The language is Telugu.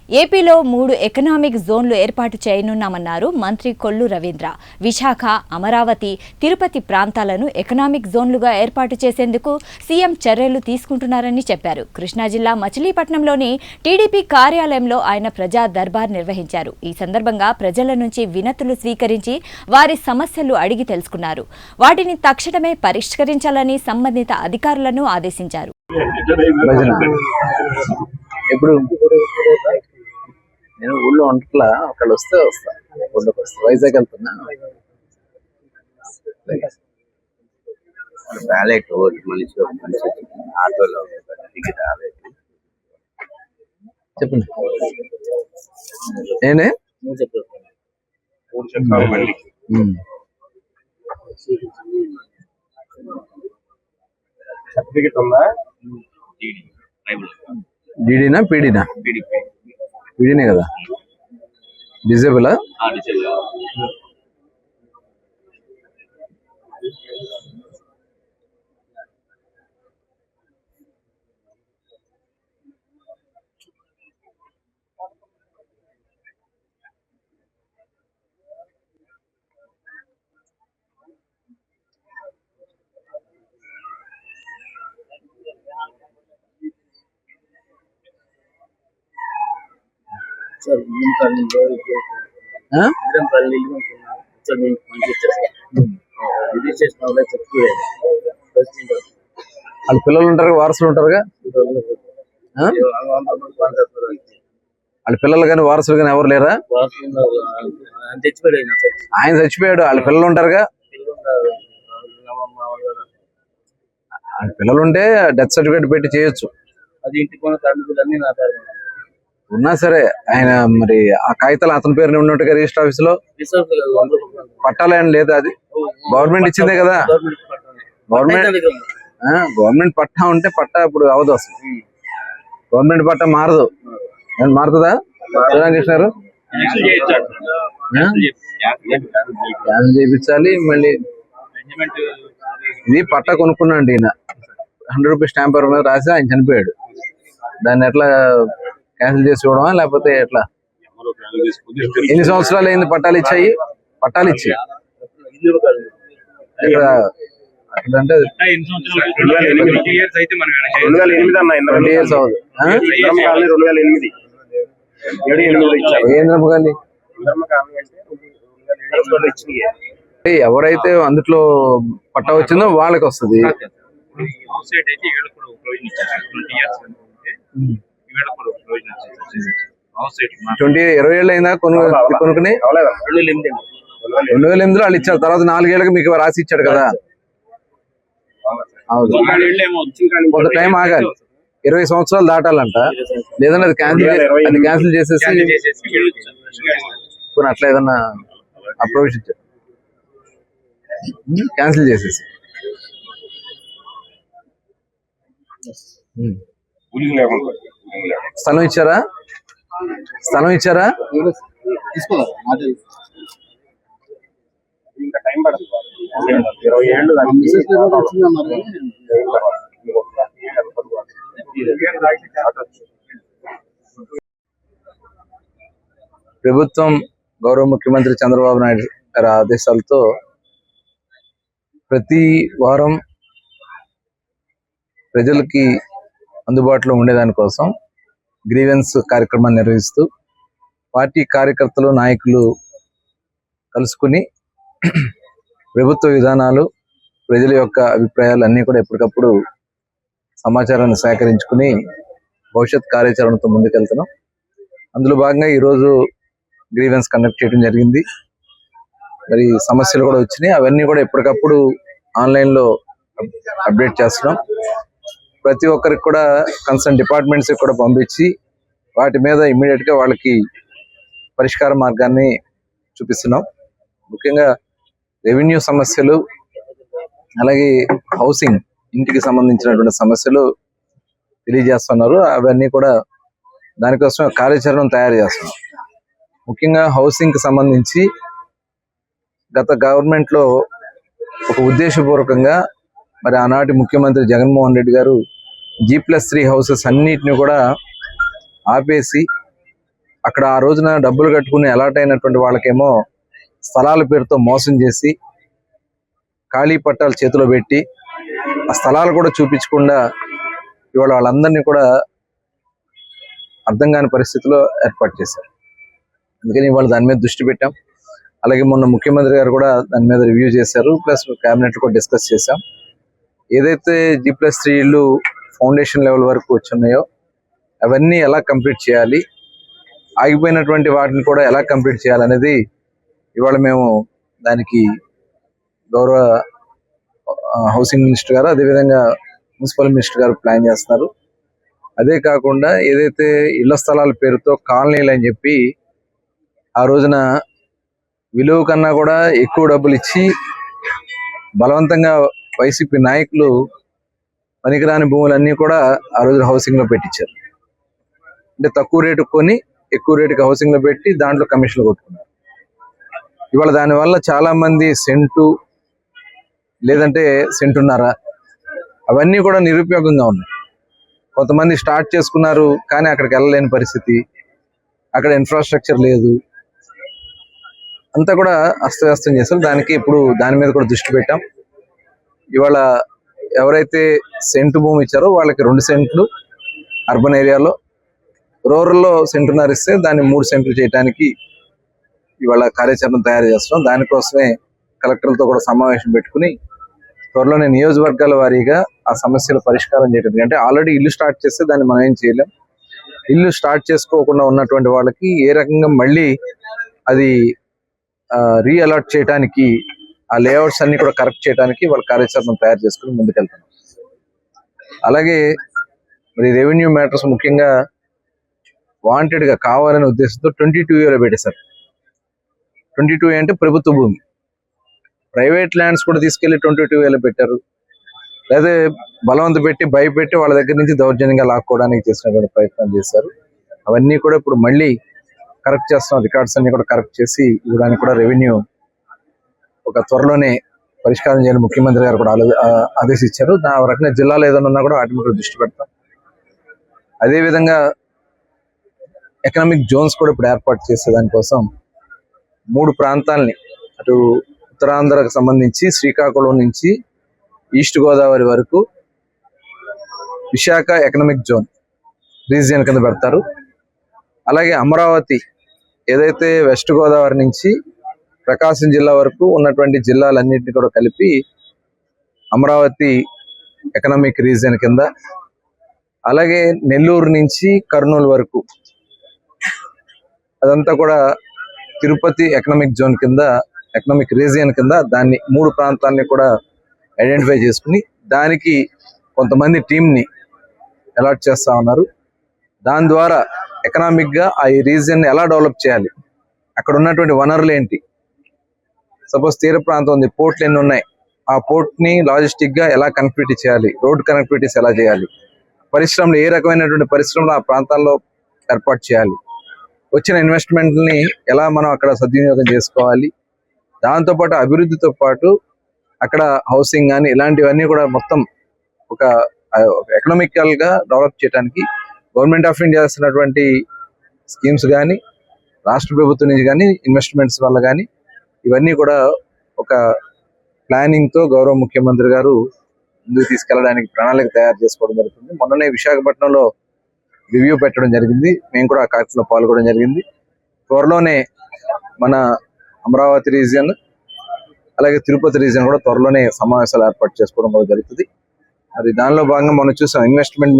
ఏపీలో 3 ఎకనామిక్ జోన్లు ఏర్పాటు చేయనున్నామన్నారు మంత్రి కొల్లు రవీంద్ర. విశాఖ, అమరావతి, తిరుపతి ప్రాంతాలను ఎకనామిక్ జోన్లుగా ఏర్పాటు చేసేందుకు సీఎం చర్యలు తీసుకుంటున్నారని చెప్పారు. కృష్ణా జిల్లా మచిలీపట్నంలోని టీడీపీ కార్యాలయంలో ఆయన ప్రజా దర్బార్ నిర్వహించారు. ఈ సందర్భంగా ప్రజల నుంచి వినతులు స్వీకరించి వారి సమస్యలు అడిగి తెలుసుకున్నారు. వాటిని తక్షణమే పరిష్కరించాలని సంబంధిత అధికారులను ఆదేశించారు. నేను ఊళ్ళో ఉంటలా ఒకళ్ళు వస్తే వస్తా, ఊళ్ళోకి వస్తా. వైజాగ్ వెళ్తున్నా. బ్యాలెట్ మనిషి ఆటోలో టికెట్ చెప్పండి. నేనే సర్టిఫికెట్ ఉందా? డీడీనా పీడీనా? పీడీనే కదా. డిజేబుల్ వాళ్ళ పిల్లలు ఉంటారు, వారసులు ఉంటారుగా. వాళ్ళ పిల్లలు కానీ వారసులు కానీ ఎవరు లేరా? ఆయన చచ్చిపోయాడు, వాళ్ళ పిల్లలు ఉంటారుగా. వాళ్ళ పిల్లలు ఉంటే డెత్ సర్టిఫికేట్ పెట్టి చేయొచ్చు. ఉన్నా సరే ఆయన మరి ఆ కాగితాలు అతని పేరుని ఉన్నట్టుగా రిజిస్టర్ ఆఫీస్ లో పట్టాలని లేదా? అది గవర్నమెంట్ ఇచ్చిందే కదా. గవర్నమెంట్ పట్టా ఉంటే పట్టా ఇప్పుడు అవదు. అసలు గవర్నమెంట్ పట్టా మారదు. మారుతుందా శ్రీరామకృష్ణ గారు? చేయించాలి. మళ్ళీ ఇది పట్టా కొనుక్కున్నాండి ఈయన. 100 రూపీస్ స్టాంప్ మీద రాసి ఆయన చనిపోయాడు. దాన్ని ఎట్లా క్యాన్సిల్ చేసి ఇవ్వడమా లేకపోతే ఎట్లా? ఎన్ని సంవత్సరాలు అయింది పట్టాలు ఇచ్చాయి? పట్టాలు ఇచ్చి అంటే 2008 years అవుతుంది. ఎవరైతే అందులో పట్టా వచ్చిందో వాళ్ళకి వస్తుంది. 20 ఏళ్ళు అయిందా కొనుక్కుని? 2008లో వాళ్ళు ఇచ్చారు. తర్వాత 4 ఏళ్ళకి మీకు రాసి ఇచ్చాడు కదా. కొంత టైం ఆగాలి. 20 సంవత్సరాలు దాటాలంట. లేదంటే అది క్యాన్సిల్ చేసేసి అట్లా ఏదన్నా అప్రోచ్ ఇచ్చారు, క్యాన్సిల్ చేసేసి. స్థలం ఇచ్చారా? స్థలం ఇచ్చారా? ఇంకా టైం పడుతుంది. 20 ఏళ్ళు ప్రభుత్వం గౌరవ ముఖ్యమంత్రి చంద్రబాబు నాయుడు గారి ఆదేశాలతో ప్రతి వారం ప్రజలకి అందుబాటులో ఉండేదానికోసం గ్రీవెన్స్ కార్యక్రమాన్ని నిర్వహిస్తూ పార్టీ కార్యకర్తలు, నాయకులు కలుసుకుని ప్రభుత్వ విధానాలు, ప్రజల యొక్క అభిప్రాయాలు అన్నీ కూడా ఎప్పటికప్పుడు సమాచారాన్ని సేకరించుకుని భవిష్యత్ కార్యాచరణతో ముందుకెళ్తున్నాం. అందులో భాగంగా ఈరోజు గ్రీవెన్స్ కండక్ట్ చేయడం జరిగింది. మరి సమస్యలు కూడా వచ్చినాయి. అవన్నీ కూడా ఎప్పటికప్పుడు ఆన్లైన్లో అప్డేట్ చేస్తున్నాం. ప్రతి ఒక్కరికి కూడా కన్సర్న్ డిపార్ట్మెంట్స్ కూడా పంపించి వాటి మీద ఇమ్మీడియట్గా వాళ్ళకి పరిష్కార మార్గాన్ని చూపిస్తున్నాం. ముఖ్యంగా రెవెన్యూ సమస్యలు, అలాగే హౌసింగ్, ఇంటికి సంబంధించినటువంటి సమస్యలు తెలియజేస్తున్నారు. అవన్నీ కూడా దానికోసం కార్యాచరణ తయారు చేస్తున్నాం. ముఖ్యంగా హౌసింగ్కి సంబంధించి గత గవర్నమెంట్లో ఒక ఉద్దేశపూర్వకంగా మరి ఆనాటి ముఖ్యమంత్రి జగన్మోహన్ రెడ్డి గారు G+3 హౌసెస్ అన్నిటిని కూడా ఆపేసి అక్కడ ఆ రోజున డబ్బులు కట్టుకుని అలాట్ అయినటువంటి వాళ్ళకేమో స్థలాల పేరుతో మోసం చేసి ఖాళీ పట్టాలు చేతిలో పెట్టి ఆ స్థలాలు కూడా చూపించకుండా ఇవాళ వాళ్ళందరినీ కూడా అర్థం కాని పరిస్థితిలో ఏర్పాటు చేశారు. అందుకని ఇవాళ దాని మీద దృష్టి పెట్టాం. అలాగే మొన్న ముఖ్యమంత్రి గారు కూడా దాని మీద రివ్యూ చేశారు, ప్లస్ కేబినెట్ కూడా డిస్కస్ చేశాం. ఏదైతే G+3 ఇళ్ళు ఫౌండేషన్ లెవెల్ వరకు వచ్చున్నాయో అవన్నీ ఎలా కంప్లీట్ చేయాలి, ఆగిపోయినటువంటి వాటిని కూడా ఎలా కంప్లీట్ చేయాలనేది ఇవాళ మేము దానికి గౌరవ హౌసింగ్ మినిస్టర్ గారు, అదేవిధంగా మున్సిపల్ మినిస్టర్ గారు ప్లాన్ చేస్తున్నారు. అదే కాకుండా ఏదైతే ఇళ్ల స్థలాల పేరుతో కాలనీలు అని చెప్పి ఆ రోజున విలువ కన్నా కూడా ఎక్కువ డబ్బులు ఇచ్చి బలవంతంగా వైసీపీ నాయకులు పనికిరాని భూములన్నీ కూడా ఆ రోజున హౌసింగ్ లో పెట్టించారు. అంటే తక్కువ రేటు కొని ఎక్కువ రేటుకి హౌసింగ్ లో పెట్టి దాంట్లో కమిషన్లు కొట్టుకున్నారు. ఇవాళ దానివల్ల చాలా మంది సెంటు లేదంటే సెంటున్నర అవన్నీ కూడా నిరుపయోగంగా ఉన్నాయి. కొంతమంది స్టార్ట్ చేసుకున్నారు కానీ అక్కడికి వెళ్ళలేని పరిస్థితి, అక్కడ ఇన్ఫ్రాస్ట్రక్చర్ లేదు, అంతా కూడా అస్తవ్యస్తం చేశారు. దానికి ఇప్పుడు దాని మీద కూడా దృష్టి పెట్టాం. ఇవాళ ఎవరైతే సెంటు భూమి ఇచ్చారో వాళ్ళకి 2 సెంట్లు అర్బన్ ఏరియాలో, రూరల్లో సెంటున్నర ఇస్తే దాన్ని 3 సెంట్లు చేయడానికి ఇవాళ కార్యాచరణ తయారు చేస్తున్నాం. దానికోసమే కలెక్టర్లతో కూడా సమావేశం పెట్టుకుని త్వరలోనే నియోజకవర్గాల వారీగా ఆ సమస్యల పరిష్కారం చేయడం. అంటే ఆల్రెడీ ఇల్లు స్టార్ట్ చేస్తే దాన్ని మనం ఏం చేయలేం. ఇల్లు స్టార్ట్ చేసుకోకుండా ఉన్నటువంటి వాళ్ళకి ఏ రకంగా మళ్ళీ అది రీఅలాట్ చేయడానికి, ఆ లేఅవుట్స్ అన్ని కూడా కరెక్ట్ చేయడానికి వాళ్ళ కార్యాచరణ తయారు చేసుకుని ముందుకెళ్తున్నాం. అలాగే మరి రెవెన్యూ మ్యాటర్స్ ముఖ్యంగా వాంటెడ్ గా కావాలనే ఉద్దేశంతో 22A పెట్టేశారు. 22A అంటే ప్రభుత్వ భూమి. ప్రైవేట్ ల్యాండ్స్ కూడా తీసుకెళ్లి 22A పెట్టారు. లేదా బలవంత పెట్టి భయపెట్టి వాళ్ళ దగ్గర నుంచి దౌర్జన్యంగా లాక్కోవడానికి చేసినటువంటి ప్రయత్నం చేశారు. అవన్నీ కూడా ఇప్పుడు మళ్ళీ కరెక్ట్ చేస్తాం. రికార్డ్స్ అన్ని కూడా కరెక్ట్ చేసి ఇవ్వడానికి కూడా రెవెన్యూ ఒక త్వరలోనే పరిష్కారం చేయాలని ముఖ్యమంత్రి గారు కూడా ఆదేశించారు. ఆ రకంగా జిల్లాలో ఏదైనా ఉన్నా కూడా వాటి మీద దృష్టి పెడతాం. అదేవిధంగా ఎకనామిక్ జోన్స్ కూడా ఇప్పుడు ఏర్పాటు చేసే దానికోసం 3 ప్రాంతాలని, అటు ఉత్తరాంధ్రకు సంబంధించి శ్రీకాకుళం నుంచి ఈస్ట్ గోదావరి వరకు విశాఖ ఎకనామిక్ జోన్ రీజియన్ కింద పెడతారు. అలాగే అమరావతి ఏదైతే వెస్ట్ గోదావరి నుంచి ప్రకాశం జిల్లా వరకు ఉన్నటువంటి జిల్లాలన్నింటినీ కూడా కలిపి అమరావతి ఎకనామిక్ రీజియన్ కింద, అలాగే నెల్లూరు నుంచి కర్నూలు వరకు అదంతా కూడా తిరుపతి ఎకనామిక్ జోన్ కింద, ఎకనామిక్ రీజియన్ కింద దాన్ని 3 ప్రాంతాలని కూడా ఐడెంటిఫై చేసుకుని దానికి కొంతమంది టీంని అలాట్ చేస్తా ఉన్నారు. దాని ద్వారా ఎకనామిక్ గా ఆ రీజియన్ ఎలా డెవలప్ చేయాలి, అక్కడ ఉన్నటువంటి వనరులు ఏంటి, సపోజ్ తీర ప్రాంతం ఉంది, పోర్ట్లు ఎన్ని ఉన్నాయి, ఆ పోర్ట్ ని లాజిస్టిక్ గా ఎలా కనెక్టివిటీ చేయాలి, రోడ్ కనెక్టివిటీస్ ఎలా చేయాలి, పరిశ్రమలు ఏ రకమైనటువంటి పరిశ్రమలు ఆ ప్రాంతాల్లో ఏర్పాటు చేయాలి, వచ్చిన ఇన్వెస్ట్మెంట్ని ఎలా మనం అక్కడ సద్వినియోగం చేసుకోవాలి, దాంతోపాటు అభివృద్ధితో పాటు అక్కడ హౌసింగ్ కానీ ఇలాంటివన్నీ కూడా మొత్తం ఒక ఎకనామికల్ గా డెవలప్ చేయడానికి గవర్నమెంట్ ఆఫ్ ఇండియా చేస్తున్నటువంటి స్కీమ్స్ కానీ, రాష్ట్ర ప్రభుత్వం నుంచి కానీ, ఇన్వెస్ట్మెంట్స్ వల్ల కానీ ఇవన్నీ కూడా ఒక ప్లానింగ్ తో గౌరవ ముఖ్యమంత్రి గారు ముందుకు తీసుకెళ్ళడానికి ప్రణాళిక తయారు చేసుకోవడం జరుగుతుంది. మొన్ననే విశాఖపట్నంలో రివ్యూ పెట్టడం జరిగింది. మేము కూడా ఆ కార్యక్రమంలో పాల్గొనడం జరిగింది. త్వరలోనే మన అమరావతి రీజియన్ అలాగే తిరుపతి రీజియన్ కూడా త్వరలోనే సమావేశాలు ఏర్పాటు చేసుకోవడం కూడా జరుగుతుంది. మరి దానిలో భాగంగా మనం చూసాం ఇన్వెస్ట్మెంట్